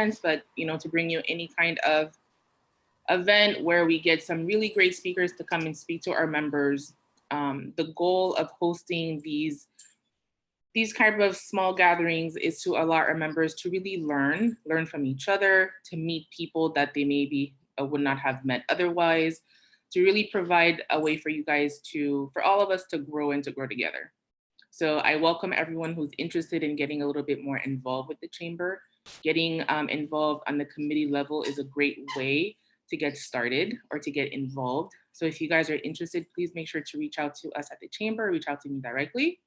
events, but to bring you any kind of event where we get some really great speakers to come and speak to our members. The goal of hosting these kind of small gatherings is to allow our members to really learn from each other, to meet people that they maybe would not have met otherwise, to really provide a way for you guys for all of us to grow and to grow together. So I welcome everyone who's interested in getting a little bit more involved with the chamber. Getting involved on the committee level is a great way to get started or to get involved. So if you guys are interested, please make sure to reach out to us at the chamber, reach out to me directly.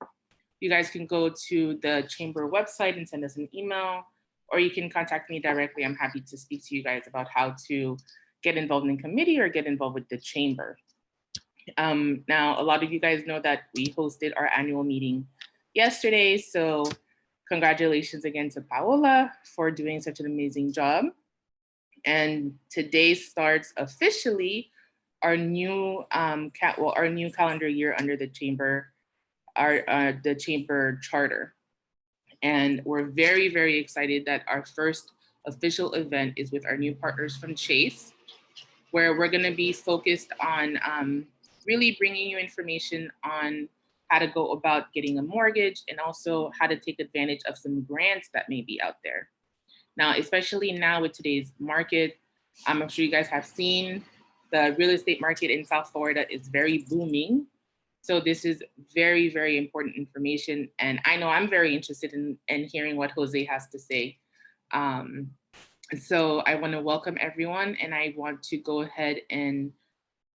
You guys can go to the chamber website and send us an email, or you can contact me directly. I'm happy to speak to you guys about how to get involved in committee or get involved with the chamber. Now, a lot of you guys know that we hosted our annual meeting yesterday, so congratulations again to Paola for doing such an amazing job. And today starts officially our new our new calendar year under the chamber, the chamber charter. And we're very, very excited that our first official event is with our new partners from Chase, where we're going to be focused on really bringing you information on how to go about getting a mortgage and also how to take advantage of some grants that may be out there. Now, especially now with today's market, I'm sure you guys have seen the real estate market in South Florida is very booming. So this is very, very important information. And I know I'm very interested in hearing what Jose has to say. So I want to welcome everyone, and I want to go ahead and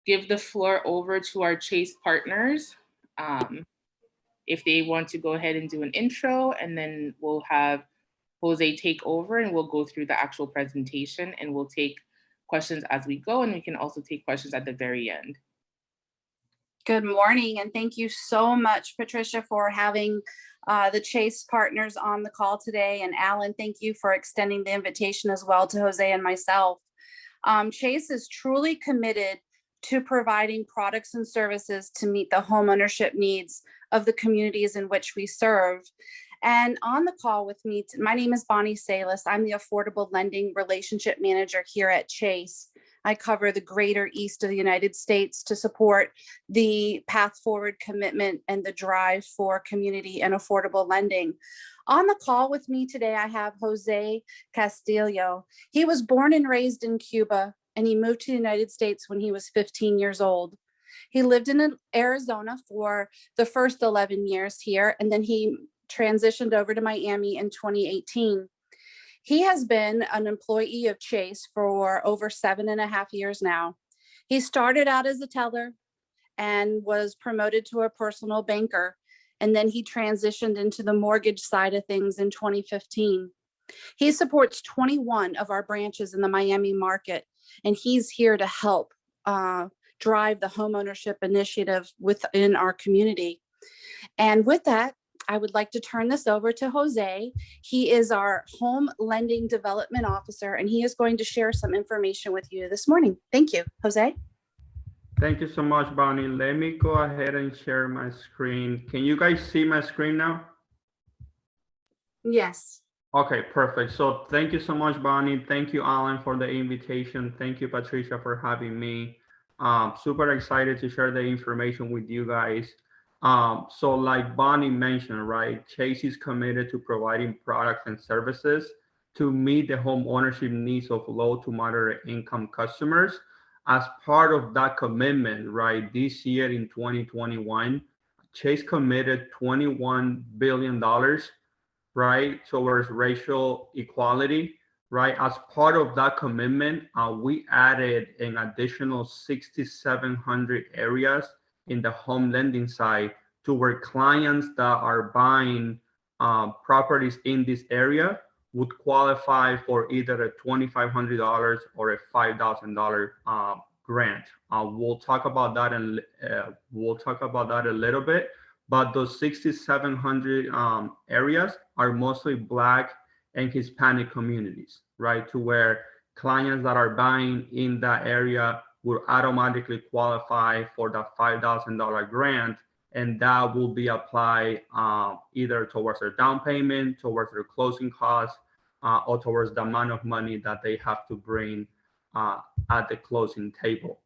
give the floor over to our Chase partners. If they want to go ahead and do an intro, and then we'll have Jose take over and we'll go through the actual presentation and we'll take questions as we go, and we can also take questions at the very end. Good morning, and thank you so much, Patricia, for having the Chase partners on the call today. And Alan, thank you for extending the invitation as well to Jose and myself. Chase is truly committed to providing products and services to meet the homeownership needs of the communities in which we serve. And on the call with me, my name is Bonnie Salas. I'm the Affordable Lending Relationship Manager here at Chase. I cover the greater east of the United States to support the Path Forward commitment and the drive for community and affordable lending. On the call with me today, I have Jose Castillo. He was born and raised in Cuba, and he moved to the United States when he was 15 years old. He lived in Arizona for the first 11 years here, and then he transitioned over to Miami in 2018. He has been an employee of Chase for over 7.5 years now. He started out as a teller and was promoted to a personal banker, and then he transitioned into the mortgage side of things in 2015. He supports 21 of our branches in the Miami market, and he's here to help drive the homeownership initiative within our community. And with that, I would like to turn this over to Jose. He is our Home Lending Development Officer, and he is going to share some information with you this morning. Thank you, Jose. Thank you so much, Bonnie. Let me go ahead and share my screen. Can you guys see my screen now? Yes. Okay, perfect. So thank you so much, Bonnie. Thank you, Alan, for the invitation. Thank you, Patricia, for having me. Super excited to share the information with you guys. So like Bonnie mentioned, right, Chase is committed to providing products and services to meet the home ownership needs of low to moderate income customers. As part of that commitment, right, this year in 2021, Chase committed $21 billion, right, towards racial equality, right? As part of that commitment, we added an additional 6,700 areas in the home lending side to where clients that are buying properties in this area would qualify for either a $2,500 or a $5,000 grant. We'll talk about that and a little bit. But those 6,700 areas are mostly Black and Hispanic communities, right? To where clients that are buying in that area will automatically qualify for the $5,000 grant, and that will be applied either towards their down payment, towards their closing costs, or towards the amount of money that they have to bring at the closing table.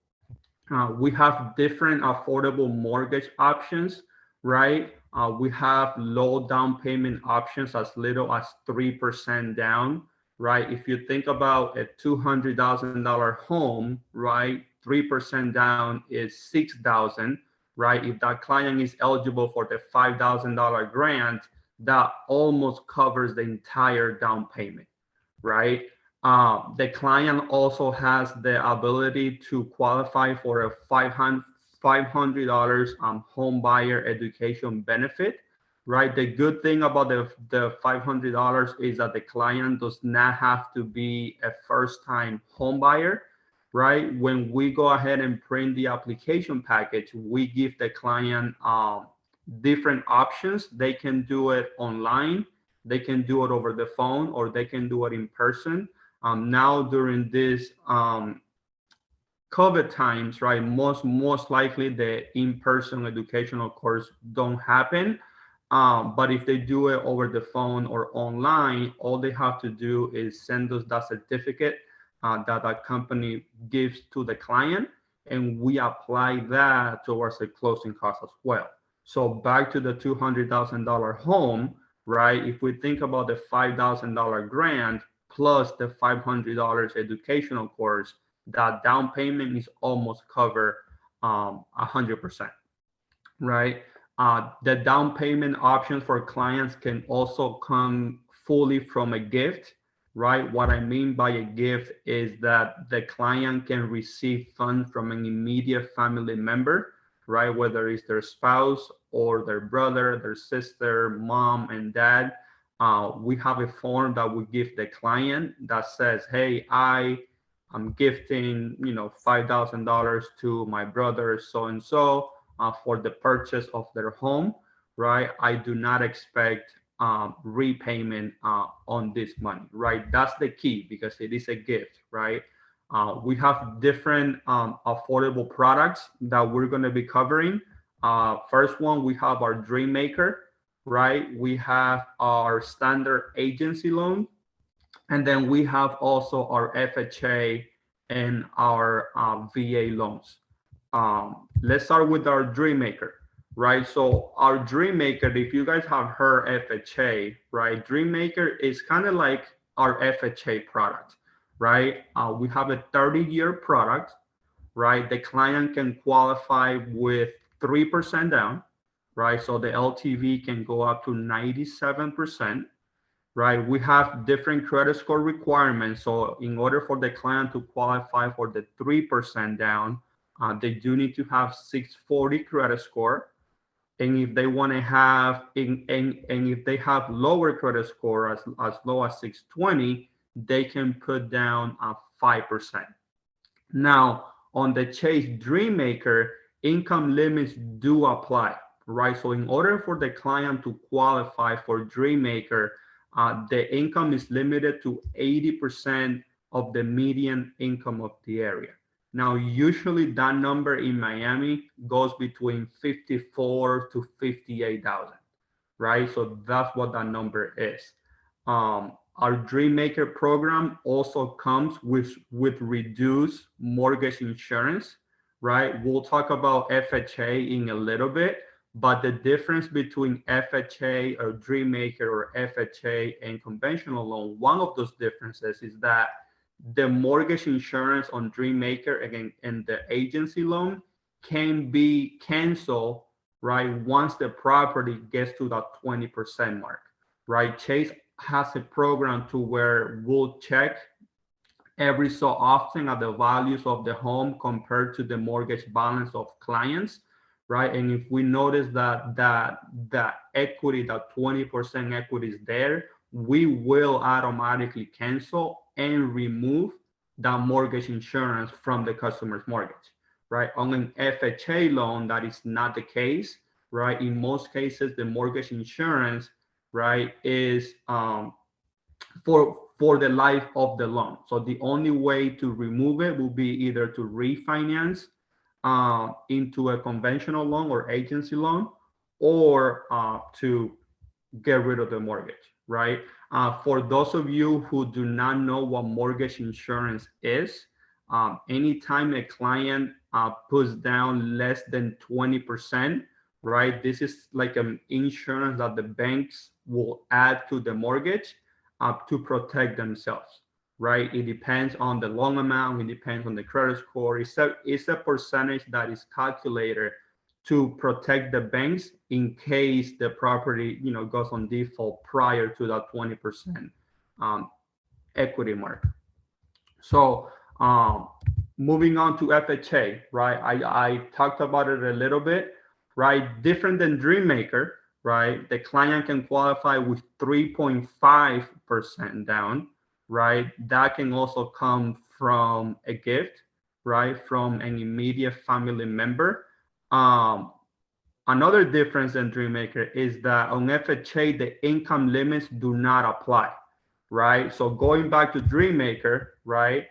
We have different affordable mortgage options, right? We have low down payment options as little as 3% down, right? If you think about a $200,000 home, right? 3% down is 6,000, right? If that client is eligible for the $5,000 grant, that almost covers the entire down payment, right? The client also has the ability to qualify for a $500 home buyer education benefit, right? The good thing about the $500 is that the client does not have to be a first-time home buyer, right? When we go ahead and print the application package, we give the client different options. They can do it online, they can do it over the phone, or they can do it in person. Now during this COVID times, right, most likely the in-person educational course don't happen. But if they do it over the phone or online, all they have to do is send us that certificate that company gives to the client, and we apply that towards the closing cost as well. So back to the $200,000 home, right? If we think about the $5,000 grant plus the $500 educational course, that down payment is almost covered 100%, right? The down payment options for clients can also come fully from a gift, right? What I mean by a gift is that the client can receive funds from an immediate family member, right? Whether it's their spouse or their brother, their sister, mom, and dad. We have a form that we give the client that says, hey, I'm gifting, $5,000 to my brother so-and-so for the purchase of their home, right? I do not expect repayment on this money, right? That's the key because it is a gift, right? We have different affordable products that we're going to be covering. First one, we have our Dream Maker, right? We have our standard agency loan, and then we have also our FHA and our VA loans. Let's start with our Dream Maker, right? So our Dream Maker, if you guys have heard FHA, right? Dream Maker is kind of like our FHA product, right? We have a 30-year product, right? The client can qualify with 3% down, right? So the LTV can go up to 97%. Right, we have different credit score requirements. So in order for the client to qualify for the 3% down, they do need to have 640 credit score. And if they want to have, and if they have lower credit score as low as 620, they can put down 5%. Now, on the Chase Dream Maker, income limits do apply, right? So in order for the client to qualify for Dream Maker, the income is limited to 80% of the median income of the area. Now, usually that number in Miami goes between 54 to 58,000, right? So that's what that number is. Our Dream Maker program also comes with reduced mortgage insurance, right? We'll talk about FHA in a little bit, but the difference between FHA or Dream Maker or FHA and conventional loan, one of those differences is that the mortgage insurance on Dream Maker again and the agency loan can be canceled, right? Once the property gets to that 20% mark, right? Chase has a program to where we'll check every so often at the values of the home compared to the mortgage balance of clients, right? And if we notice that equity, that 20% equity is there, we will automatically cancel and remove that mortgage insurance from the customer's mortgage, right? On an FHA loan, that is not the case, right? In most cases, the mortgage insurance, right, is for the life of the loan. So the only way to remove it will be either to refinance into a conventional loan or agency loan, or to get rid of the mortgage, right? For those of you who do not know what mortgage insurance is, anytime a client puts down less than 20%, right? This is like an insurance that the banks will add to the mortgage to protect themselves, right? It depends on the loan amount, it depends on the credit score. It's a percentage that is calculated to protect the banks in case the property, goes on default prior to that 20% equity mark. So moving on to FHA, right? I talked about it a little bit, right? Different than Dreammaker, right? The client can qualify with 3.5% down, right? That can also come from a gift, right? From an immediate family member. Another difference in Dreammaker is that on FHA, the income limits do not apply, right? So going back to Dreammaker, right?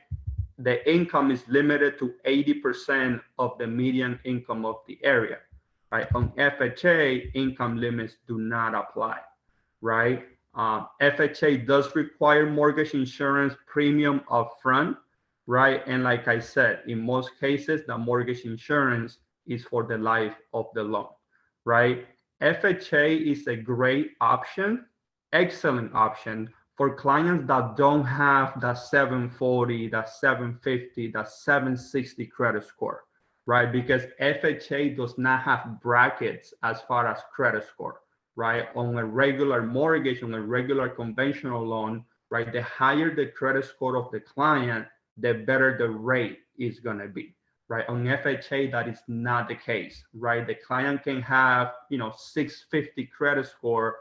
The income is limited to 80% of the median income of the area, right? On FHA, income limits do not apply, right? FHA does require mortgage insurance premium upfront, right? And like I said, in most cases, the mortgage insurance is for the life of the loan, right? FHA is a great option, excellent option for clients that don't have that 740, that 750, that 760 credit score, right? Because FHA does not have brackets as far as credit score, right? On a regular mortgage, on a regular conventional loan, right? The higher the credit score of the client, the better the rate is gonna be, right? On FHA, that is not the case, right? The client can have, 650 credit score,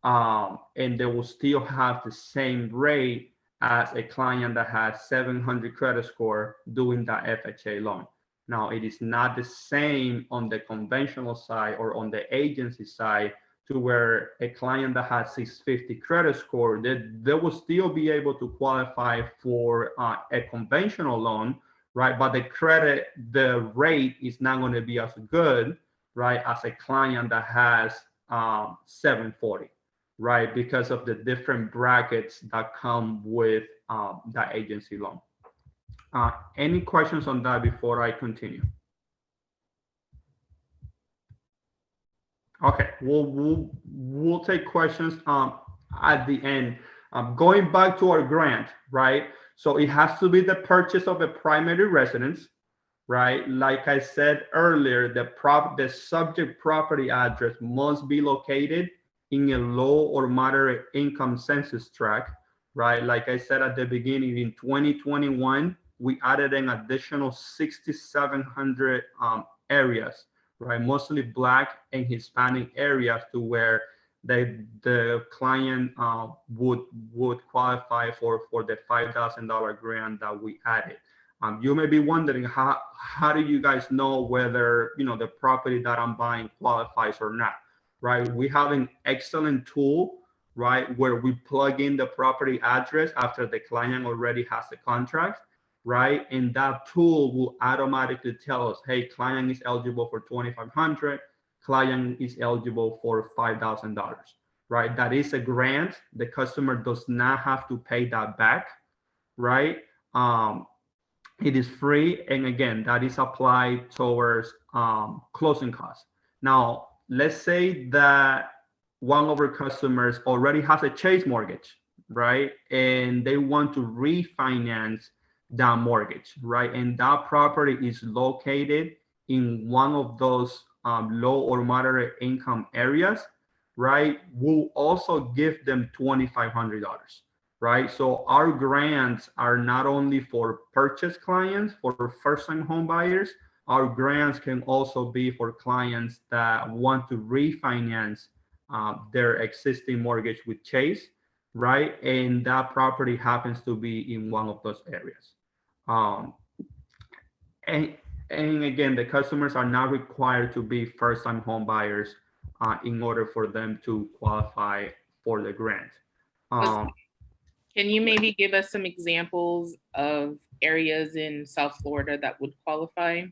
and they will still have the same rate as a client that has 700 credit score doing that FHA loan. Now, it is not the same on the conventional side or on the agency side, to where a client that has 650 credit score, they will still be able to qualify for a conventional loan, right? But the rate is not going to be as good, right, as a client that has 740, right? Because of the different brackets that come with that agency loan. Any questions on that before I continue? Okay, we'll take questions at the end. Going back to our grant, right? So it has to be the purchase of a primary residence, right? Like I said earlier, the subject property address must be located in a low or moderate income census tract, right? Like I said at the beginning, in 2021, we added an additional 6,700 areas, right? Mostly Black and Hispanic areas, to where the client would qualify for the $5,000 grant that we added. You may be wondering, how do you guys know whether the property that I'm buying qualifies or not, right? We have an excellent tool, right, where we plug in the property address after the client already has a contract, right? And that tool will automatically tell us, hey, client is eligible for $2,500, client is eligible for $5,000, right? That is a grant. The customer does not have to pay that back, right? It is free, and again, that is applied towards closing costs. Now, let's say that one of our customers already has a Chase mortgage, right? And they want to refinance that mortgage, right? And that property is located in one of those low or moderate income areas, right? We'll also give them $2,500, right? So our grants are not only for purchase clients, for first-time home buyers. Our grants can also be for clients that want to refinance their existing mortgage with Chase, right? And that property happens to be in one of those areas. And again, the customers are not required to be first-time home buyers in order for them to qualify for the grant. Can you maybe give us some examples of areas in South Florida that would qualify?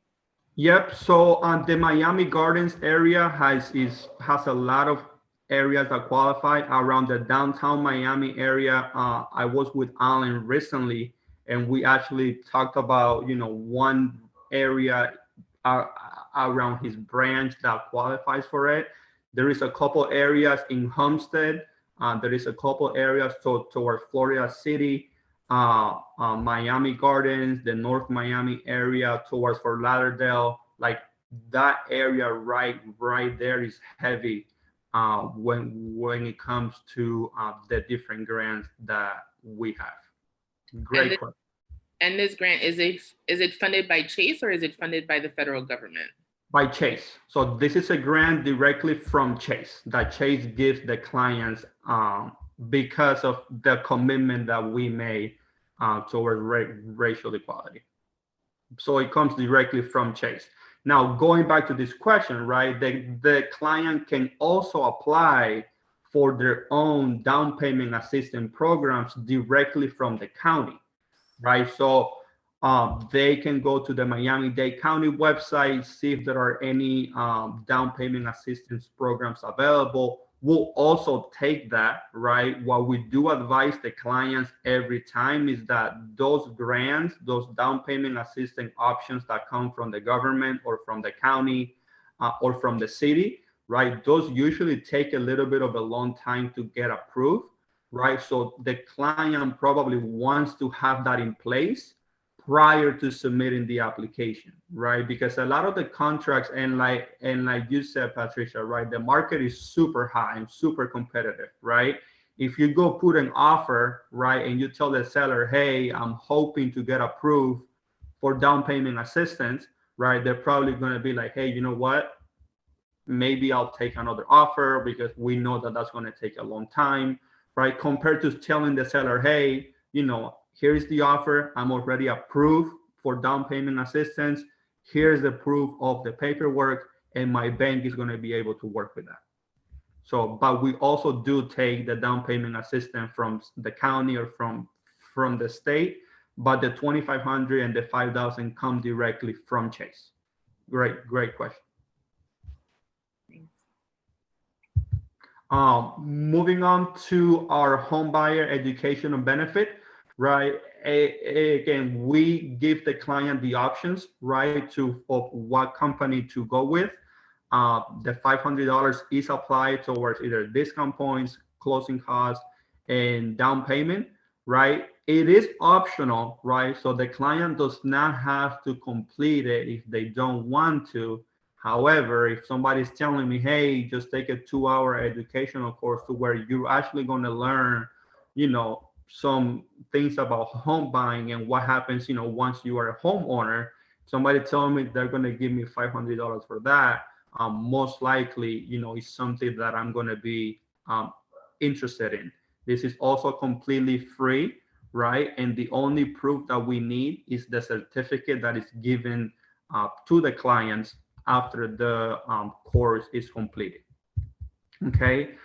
Yep. So the Miami Gardens area has a lot of areas that qualify around the downtown Miami area. I was with Alan recently, and we actually talked about, one area uh, around his branch that qualifies for it. There is a couple areas in Homestead. There is a couple areas towards Florida City, Miami Gardens, the North Miami area towards Fort Lauderdale. Like that area right there is heavy when it comes to the different grants that we have. Great question. And this grant, is it funded by Chase or is it funded by the federal government? By Chase. So this is a grant directly from Chase that Chase gives the clients because of the commitment that we made towards racial equality. So it comes directly from Chase. Now, going back to this question, right, the client can also apply for their own down payment assistance programs directly from the county, right? So they can go to the Miami-Dade County website, see if there are any down payment assistance programs available. We'll also take that, right? What we do advise the clients every time is that those grants, those down payment assistance options that come from the government or from the county or from the city, right? Those usually take a little bit of a long time to get approved, right? So the client probably wants to have that in place prior to submitting the application, right? Because a lot of the contracts, and like you said, Patricia, right, the market is super high and super competitive, right? If you go put an offer, right, and you tell the seller, hey, I'm hoping to get approved for down payment assistance, right, they're probably going to be like, hey, you know what? Maybe I'll take another offer because we know that that's going to take a long time, right? Compared to telling the seller, hey, here's the offer. I'm already approved for down payment assistance. Here's the proof of the paperwork, and my bank is going to be able to work with that. So, but we also do take the down payment assistance from the county or from the state, but the 2,500 and the 5,000 come directly from Chase. Great question. Moving on to our home buyer educational benefit, right? Again, we give the client the options, right, of what company to go with. The $500 is applied towards either discount points, closing costs, and down payment, right? It is optional, right? So the client does not have to complete it if they don't want to. However, if somebody's telling me, hey, just take a 2-hour educational course to where you're actually going to learn, some things about home buying and what happens, once you are a homeowner, somebody telling me they're going to give me $500 for that, most likely, it's something that I'm going to be interested in. This is also completely free, right? And the only proof that we need is the certificate that is given to the clients after the course is completed. Okay,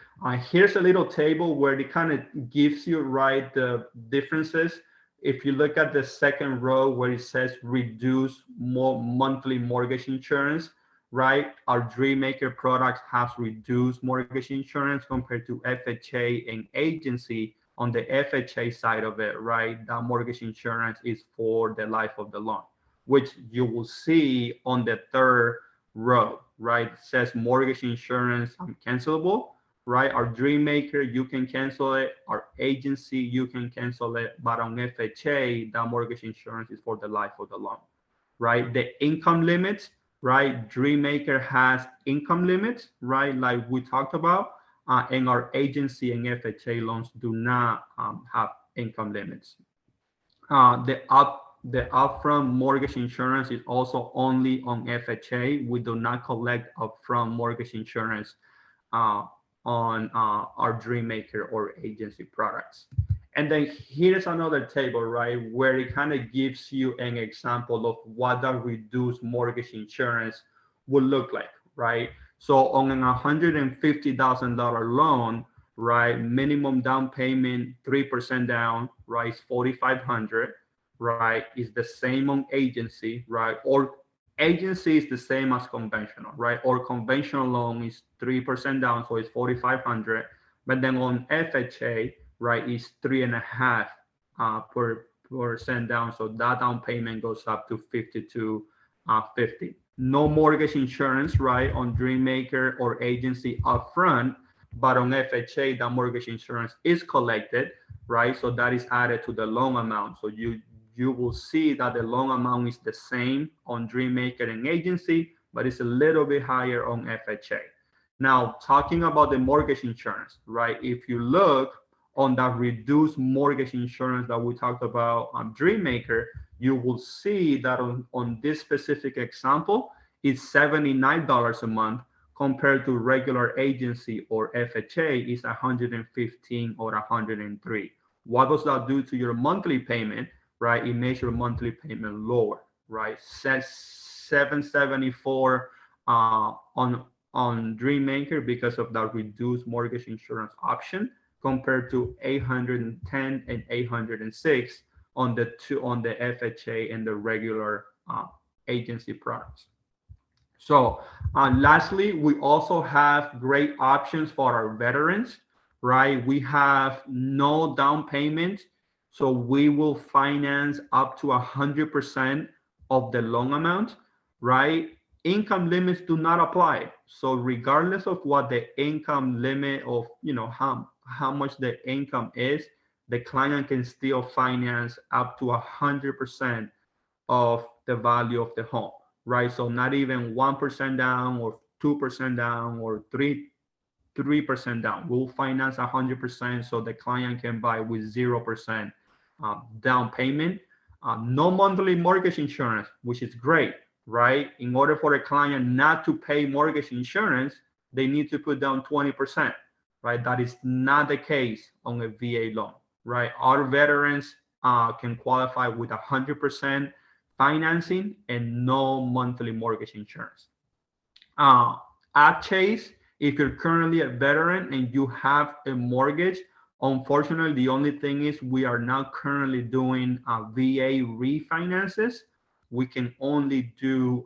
here's a little table where it kind of gives you, right, the differences. If you look at the second row where it says reduce monthly mortgage insurance, right, our Dreammaker products has reduced mortgage insurance compared to FHA and agency. On the FHA side of it, right, that mortgage insurance is for the life of the loan, which you will see on the third row, right? It says mortgage insurance cancelable, right? Our Dreammaker, you can cancel it. Our agency, you can cancel it. But on FHA, that mortgage insurance is for the life of the loan, right? The income limits, right? Dreammaker has income limits, right? Like we talked about. And our agency and FHA loans do not have income limits. The upfront mortgage insurance is also only on FHA. We do not collect upfront mortgage insurance on our Dreammaker or agency products. And then here's another table, right, where it kind of gives you an example of what that reduced mortgage insurance would look like, right? So on an $150,000 loan, right, minimum down payment, 3% down, right, is $4,500, right, is the same on agency, right, or agency is the same as conventional, right, or conventional loan is 3% down, so it's 4,500. But then on FHA, right, is 3.5 percent down, so that down payment goes up to 52.50. No mortgage insurance, right, on Dreammaker or agency upfront, but on FHA, that mortgage insurance is collected, right? So that is added to the loan amount. So you will see that the loan amount is the same on Dreammaker and agency, but it's a little bit higher on FHA. Now, talking about the mortgage insurance, right? If you look on that reduced mortgage insurance that we talked about on Dreammaker, you will see that on this specific example, it's $79 a month compared to regular agency or FHA is 115 or 103. What does that do to your monthly payment, right? It makes your monthly payment lower, right? Says 774 on Dreammaker because of that reduced mortgage insurance option compared to 810 and 806 on the FHA and the regular agency products. So lastly, we also have great options for our veterans, right? We have no down payment, so we will finance up to 100% of the loan amount, right? Income limits do not apply. So regardless of what the income limit of, how much the income is, the client can still finance up to 100% of the value of the home, right? So not even 1% down or 2% down or 3% down. We'll finance 100% so the client can buy with 0% down payment. No monthly mortgage insurance, which is great, right? In order for a client not to pay mortgage insurance, they need to put down 20%, right? That is not the case on a VA loan, right? Our veterans can qualify with 100% financing and no monthly mortgage insurance. At Chase, if you're currently a veteran and you have a mortgage, unfortunately, the only thing is we are not currently doing VA refinances. We can only do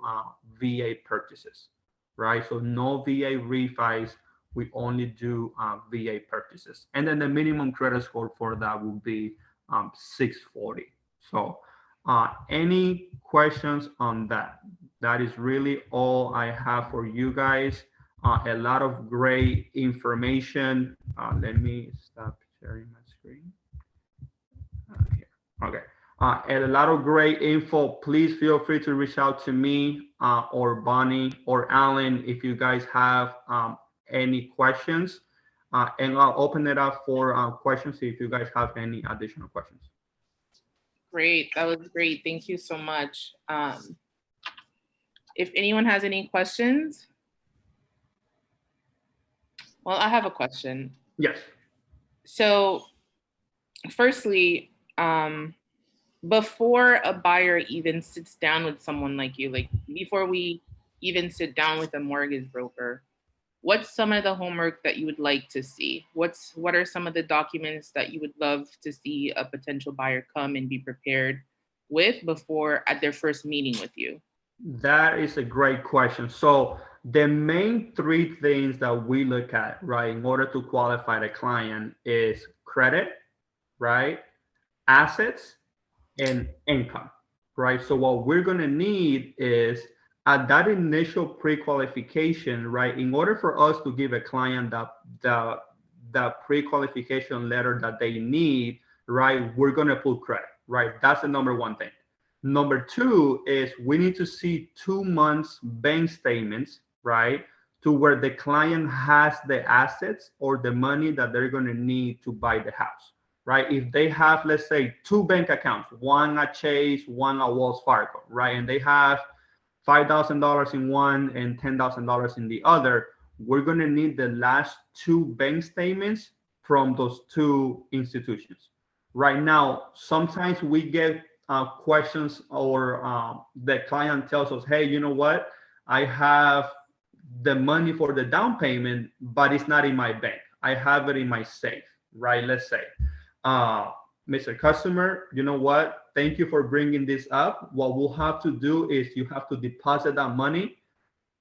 VA purchases, right? So no VA refis, we only do VA purchases. And then the minimum credit score for that will be 640. So any questions on that? That is really all I have for you guys. A lot of great information. Let me stop sharing my screen. Here. Okay. And a lot of great info. Please feel free to reach out to me or Bonnie or Alan if you guys have any questions. And I'll open it up for questions if you guys have any additional questions. Great. That was great. Thank you so much. If anyone has any questions. Well, I have a question. Yes. So firstly, before a buyer even sits down with someone like you, like before we even sit down with a mortgage broker, what's some of the homework that you would like to see? What are some of the documents that you would love to see a potential buyer come and be prepared with before at their first meeting with you? That is a great question. So the main three things that we look at, right, in order to qualify the client is credit, right, assets, and income, right? So what we're going to need is at that initial pre-qualification, right, in order for us to give a client the pre-qualification letter that they need, right, we're going to put credit, right? That's the number one thing. Number two is we need to see 2 months bank statements, right, to where the client has the assets or the money that they're going to need to buy the house, right? If they have, let's say, 2 bank accounts, one at Chase, one at Wells Fargo, right, and they have $5,000 in one and $10,000 in the other, we're going to need the last 2 bank statements from those 2 institutions. Right now, sometimes we get questions or the client tells us, hey, you know what? I have the money for the down payment, but it's not in my bank. I have it in my safe, right? Let's say, Mr. Customer, you know what? Thank you for bringing this up. What we'll have to do is you have to deposit that money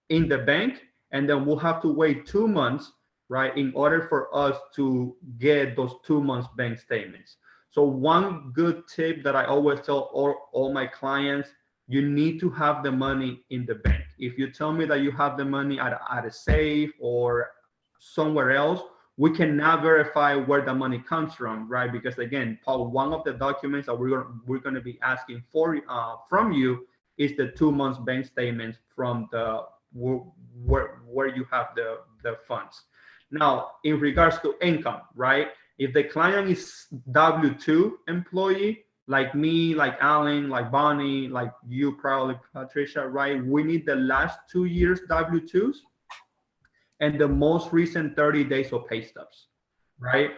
in the bank, and then we'll have to wait 2 months, right, in order for us to get those 2 months bank statements. So one good tip that I always tell all my clients, you need to have the money in the bank. If you tell me that you have the money at a safe or somewhere else, we cannot verify where the money comes from, right? Because again, one of the documents that we're going to be asking for from you is the 2 months bank statements from the where you have the funds. Now, in regards to income, right? If the client is W-2 employee, like me, like Alan, like Bonnie, like you, probably Patricia, right? We need the last 2 years W-2s and the most recent 30 days of pay stubs, right?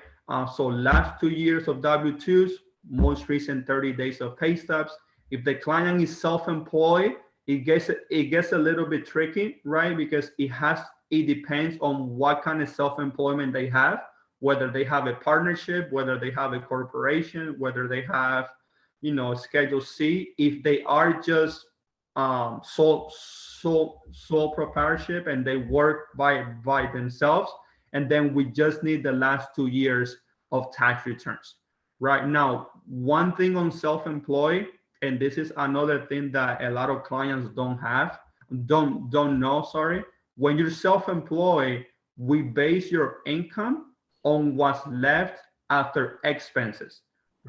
So last 2 years of W-2s, most recent 30 days of pay stubs. If the client is self-employed, it gets a little bit tricky, right? Because it depends on what kind of self-employment they have, whether they have a partnership, whether they have a corporation, whether they have, Schedule C. If they are just sole proprietorship and they work by themselves, and then we just need the last 2 years of tax returns. Right now, one thing on self-employed, and this is another thing that a lot of clients don't know, sorry. When you're self-employed, we base your income on what's left after expenses,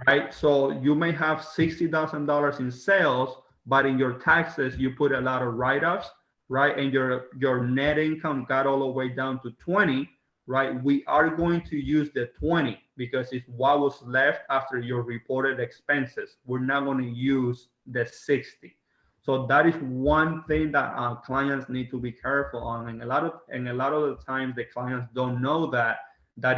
right? So you may have $60,000 in sales, but in your taxes, you put a lot of write-offs, right? And your net income got all the way down to 20, right? We are going to use the 20 because it's what was left after your reported expenses. We're not going to use the 60. So that is one thing that our clients need to be careful on. And a lot of the times the clients don't know that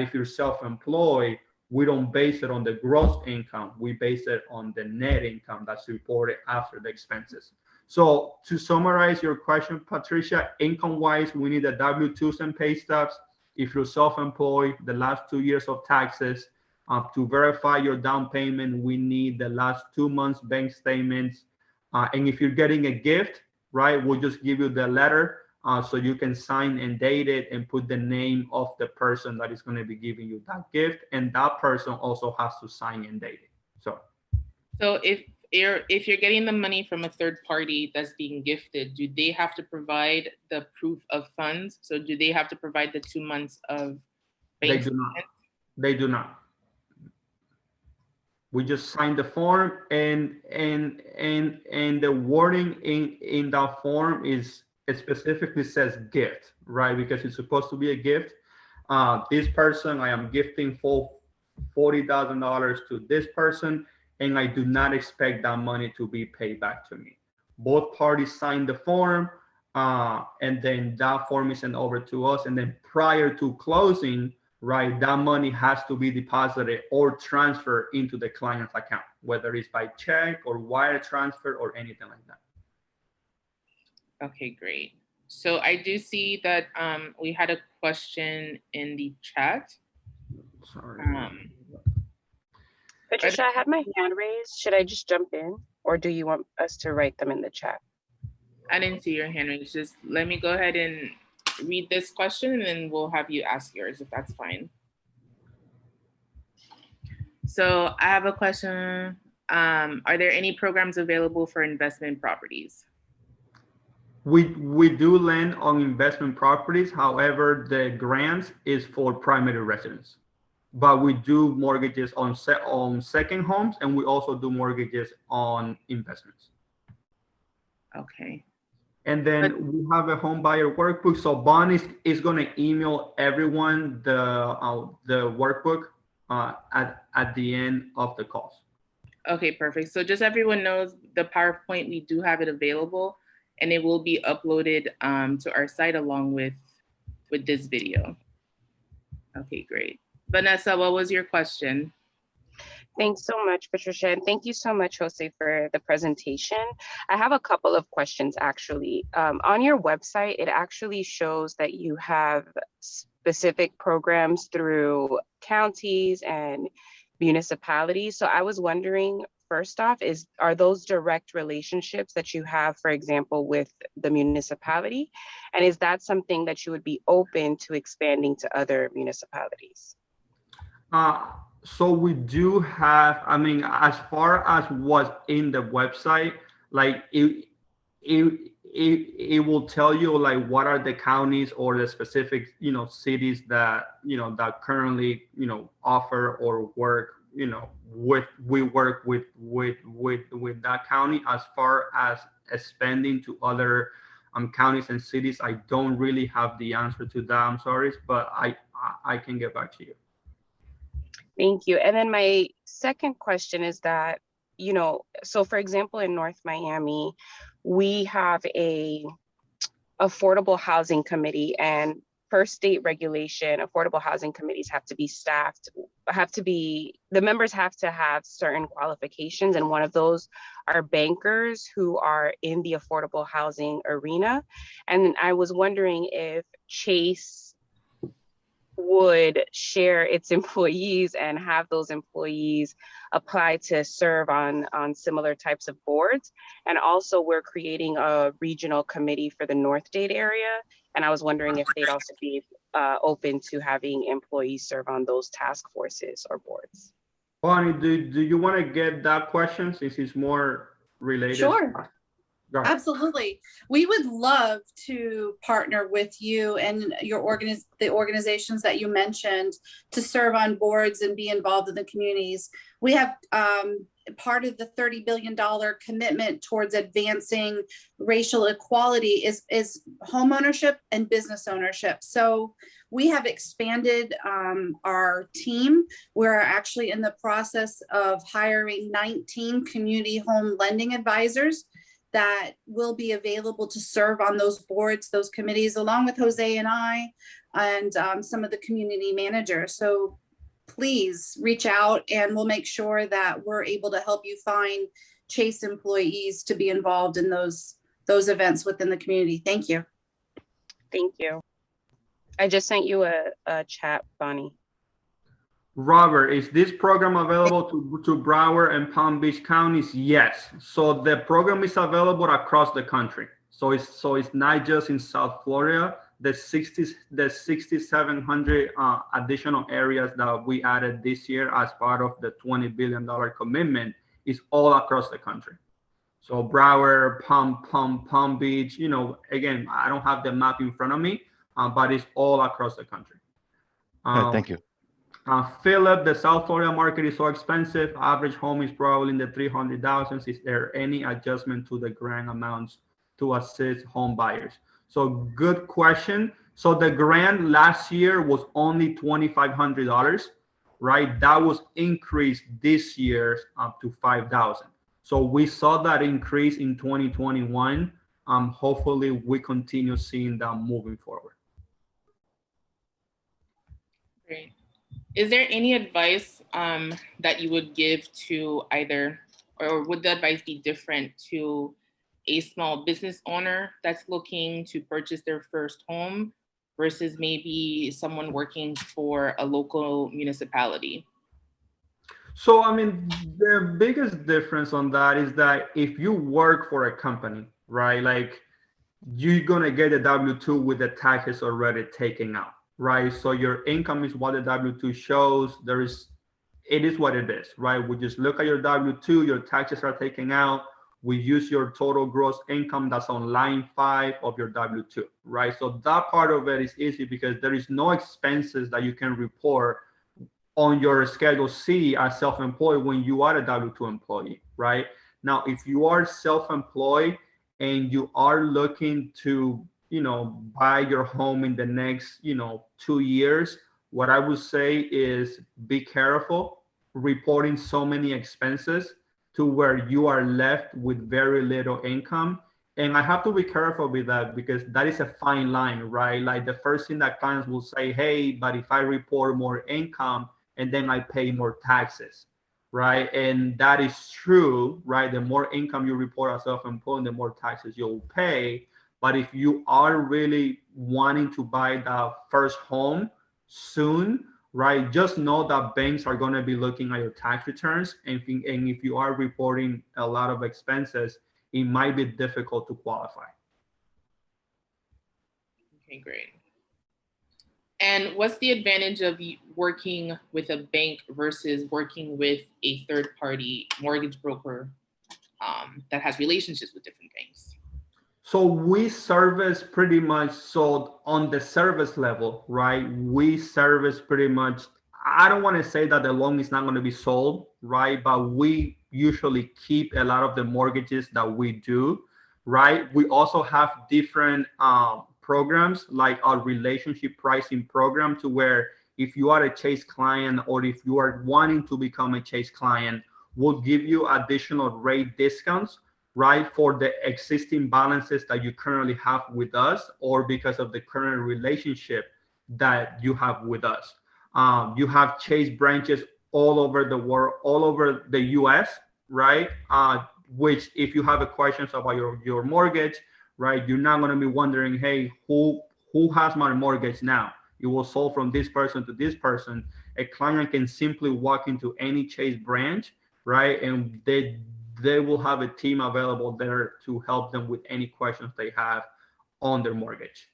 if you're self-employed, we don't base it on the gross income. We base it on the net income that's reported after the expenses. So to summarize your question, Patricia, income-wise, we need the W-2s and pay stubs. If you're self-employed, the last 2 years of taxes. To verify your down payment, we need the last 2 months bank statements. And if you're getting a gift, right, we'll just give you the letter so you can sign and date it and put the name of the person that is going to be giving you that gift. And that person also has to sign and date it. So if you're getting the money from a third party that's being gifted, do they have to provide the proof of funds? So do they have to provide the 2 months of bank statement? They do not. We just sign the form, and the wording in that form it specifically says gift, right? Because it's supposed to be a gift. This person, I am gifting for $40,000 to this person, and I do not expect that money to be paid back to me. Both parties sign the form, and then that form is sent over to us. And then prior to closing, right, that money has to be deposited or transferred into the client's account, whether it's by check or wire transfer or anything like that. Okay, great. So I do see that we had a question in the chat. Sorry. Patricia, I had my hand raised. Should I just jump in, or do you want us to write them in the chat? I didn't see your hand raised. Just let me go ahead and read this question, and then we'll have you ask yours, if that's fine. So I have a question. Are there any programs available for investment properties? We do lend on investment properties. However, the grants is for primary residence. But we do mortgages on second homes, and we also do mortgages on investments. Okay. And then we have a home buyer workbook. So Bonnie is going to email everyone the workbook at the end of the calls. Okay, perfect. So just everyone knows the PowerPoint, we do have it available, and it will be uploaded to our site along with this video. Okay, great. Vanessa, what was your question? Thanks so much, Patricia. And thank you so much, Jose, for the presentation. I have a couple of questions, actually. On your website, it actually shows that you have specific programs through counties and municipalities. So I was wondering, first off, are those direct relationships that you have, for example, with the municipality? And is that something that you would be open to expanding to other municipalities? So we do have, I mean, as far as what's in the website, like it will tell you like what are the counties or the specific, cities that, that currently, offer or work, we work with that county. As far as expanding to other counties and cities, I don't really have the answer to that. I'm sorry, but I can get back to you. Thank you. And then my second question is that, so for example, in North Miami, we have a affordable housing committee, and per state regulation, affordable housing committees have to be staffed, the members have to have certain qualifications. And one of those are bankers who are in the affordable housing arena. And I was wondering if Chase would share its employees and have those employees apply to serve on similar types of boards. And also we're creating a regional committee for the North Dade area. And I was wondering if they'd also be open to having employees serve on those task forces or boards. Bonnie, do you want to get that question since it's more related? Sure. Absolutely. We would love to partner with you and the organizations that you mentioned to serve on boards and be involved in the communities. We have part of the $30 billion commitment towards advancing racial equality is home ownership and business ownership. So we have expanded our team. We're actually in the process of hiring 19 community home lending advisors that will be available to serve on those boards, those committees, along with Jose and I, and some of the community managers. So please reach out and we'll make sure that we're able to help you find Chase employees to be involved in those events within the community. Thank you. Thank you. I just sent you a chat, Bonnie. Robert, is this program available to Broward and Palm Beach counties? Yes. So the program is available across the country. So it's not just in South Florida. The 6,700 additional areas that we added this year as part of the $20 billion commitment is all across the country. So Broward, Palm Beach, again, I don't have the map in front of me, but it's all across the country. Thank you. Philip, the South Florida market is so expensive. Average home is probably in the 300,000. Is there any adjustment to the grant amounts to assist home buyers? So good question. So the grant last year was only $2,500, right? That was increased this year up to $5,000. So we saw that increase in 2021. Hopefully we continue seeing that moving forward. Great. Is there any advice that you would give to either, or would the advice be different to a small business owner that's looking to purchase their first home versus maybe someone working for a local municipality? So, I mean, the biggest difference on that is that if you work for a company, right, like you're going to get a W-2 with the taxes already taken out. Right, so your income is what the W-2 shows. It is what it is, right? We just look at your W-2, your taxes are taken out. We use your total gross income that's on line 5 of your W-2, right? So that part of it is easy because there is no expenses that you can report on your Schedule C as self-employed when you are a W-2 employee, right? Now, if you are self-employed and you are looking to buy your home in the next, 2 years, what I would say is be careful reporting so many expenses to where you are left with very little income. And I have to be careful with that because that is a fine line, right? Like the first thing that clients will say, hey, but if I report more income and then I pay more taxes, right? And that is true, right? The more income you report as self-employed, the more taxes you'll pay. But if you are really wanting to buy the first home soon, right? Just know that banks are going to be looking at your tax returns, and if you are reporting a lot of expenses, it might be difficult to qualify. Okay, great. And what's the advantage of working with a bank versus working with a third-party mortgage broker that has relationships with different banks? So we service pretty much, so on the service level, right? We service pretty much, I don't want to say that the loan is not going to be sold, right? But we usually keep a lot of the mortgages that we do, right? We also have different programs like our relationship pricing program, to where if you are a Chase client or if you are wanting to become a Chase client, we'll give you additional rate discounts, right, for the existing balances that you currently have with us, or because of the current relationship that you have with us. You have Chase branches all over the world, all over the US, right? Which if you have a questions about your mortgage, right, you're not going to be wondering, hey, who has my mortgage now? You will solve from this person to this person. A client can simply walk into any Chase branch, right, and they will have a team available there to help them with any questions they have on their mortgage.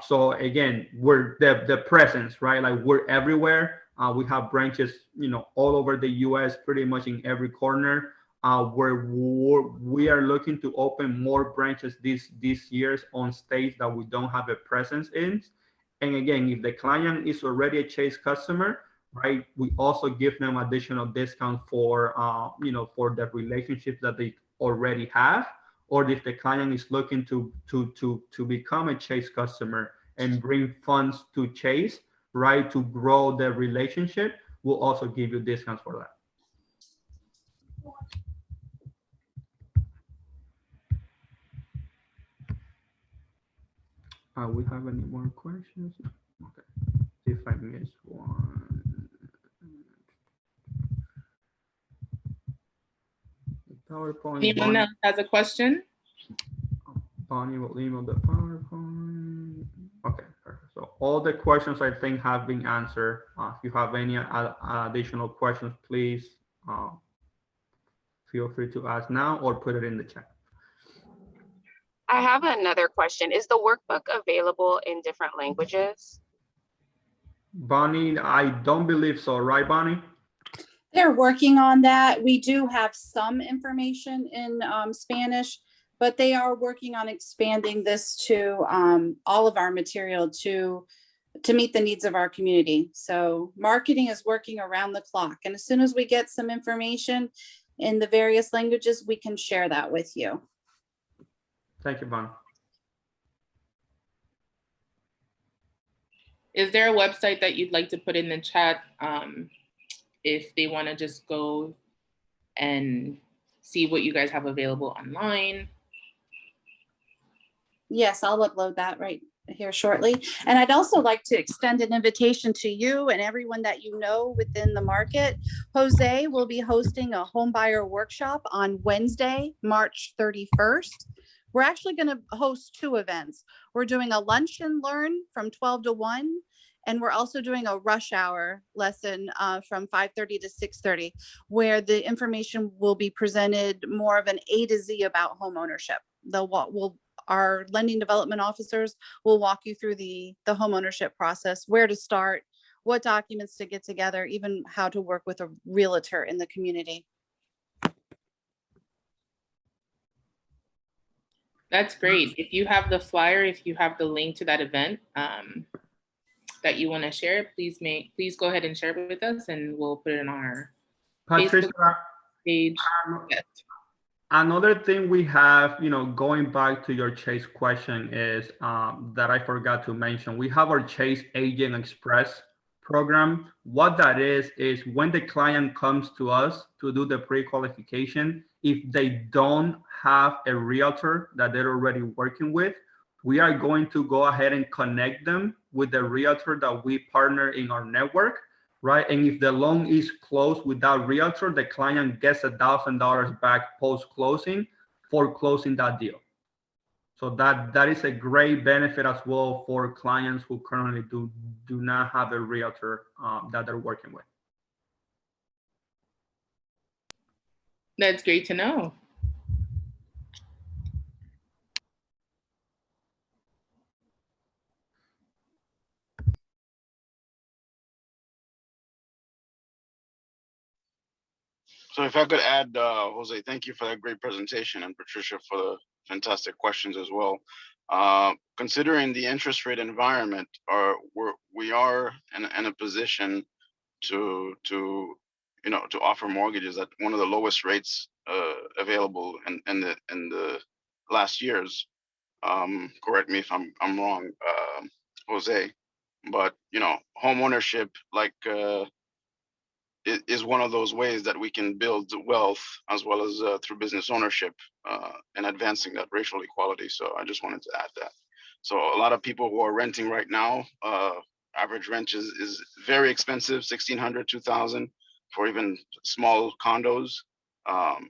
So again, we're the presence, right? Like we're everywhere. We have branches, all over the U.S., pretty much in every corner. Where we are looking to open more branches these years on states that we don't have a presence in. And again, if the client is already a Chase customer, right, we also give them additional discount for for the relationships that they already have, or if the client is looking to become a Chase customer and bring funds to Chase, right, to grow the relationship, we'll also give you discounts for that. We have any more questions? Okay, see if I missed one. PowerPoint. Anyone else has a question? Bonnie will email the PowerPoint. Okay, perfect. So all the questions I think have been answered. If you have any additional questions, please feel free to ask now or put it in the chat. I have another question. Is the workbook available in different languages? Bonnie, I don't believe so, right, Bonnie? They're working on that. We do have some information in Spanish, but they are working on expanding this to all of our material to meet the needs of our community. So marketing is working around the clock. And as soon as we get some information in the various languages, we can share that with you. Thank you, Bonnie. Is there a website that you'd like to put in the chat if they want to just go and see what you guys have available online? Yes, I'll upload that right here shortly. And I'd also like to extend an invitation to you and everyone that you know within the market. Jose will be hosting a home buyer workshop on Wednesday, March 31st. We're actually going to host two events. We're doing a lunch and learn from 12 to 1, and we're also doing a rush hour lesson from 5:30 to 6:30, where the information will be presented more of an A to Z about home ownership. Our lending development officers will walk you through the home ownership process, where to start, what documents to get together, even how to work with a realtor in the community. That's great. If you have the flyer, if you have the link to that event that you want to share, please go ahead and share it with us, and we'll put it on our Patricia, Facebook page. Yes. Another thing we have, going back to your Chase question, is that I forgot to mention, we have our Chase Agent Express program. What that is when the client comes to us to do the pre-qualification, if they don't have a realtor that they're already working with, we are going to go ahead and connect them with the realtor that we partner in our network, right? And if the loan is closed with that realtor, the client gets $1,000 back post-closing for closing that deal. So that is a great benefit as well for clients who currently do not have a realtor that they're working with. That's great to know. So if I could add, Jose, thank you for that great presentation, and Patricia for the fantastic questions as well. Considering the interest rate environment, we are in a position to offer mortgages at one of the lowest rates available in the last years. Correct me if I'm wrong, Jose, but home ownership, like is one of those ways that we can build wealth as well as through business ownership and advancing that racial equality. So I just wanted to add that. So a lot of people who are renting right now, average rent is very expensive, 1,600, 2,000 for even small condos.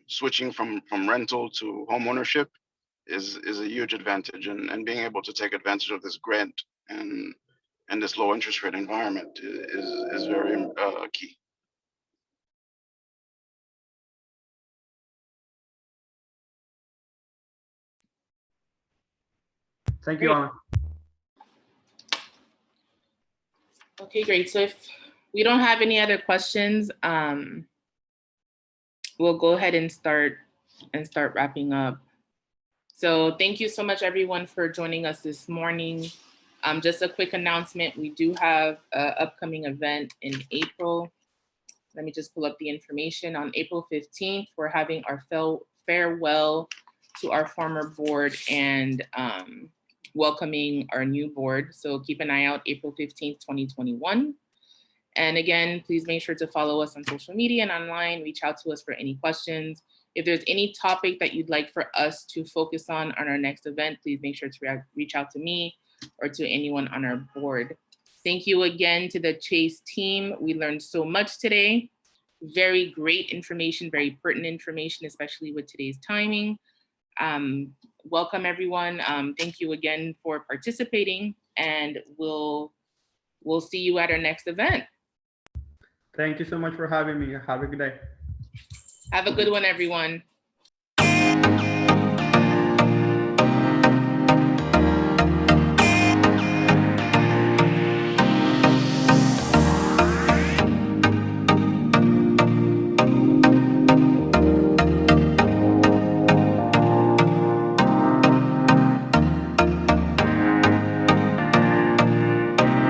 Switching from rental to home ownership is a huge advantage, and being able to take advantage of this grant and this low interest rate environment is very key. Thank you, Great. Alan. Okay, great. So if we don't have any other questions, we'll go ahead and start wrapping up. So thank you so much, everyone, for joining us this morning. Just a quick announcement. We do have an upcoming event in April. Let me just pull up the information. On April 15th, we're having our farewell to our former board and welcoming our new board. So keep an eye out, April 15th, 2021. And again, please make sure to follow us on social media and online. Reach out to us for any questions. If there's any topic that you'd like for us to focus on our next event, please make sure to reach out to me or to anyone on our board. Thank you again to the Chase team. We learned so much today. Very great information, very pertinent information, especially with today's timing. Welcome, everyone. Thank you again for participating, and we'll see you at our next event. Thank you so much for having me. Have a good day. Have a good one, everyone.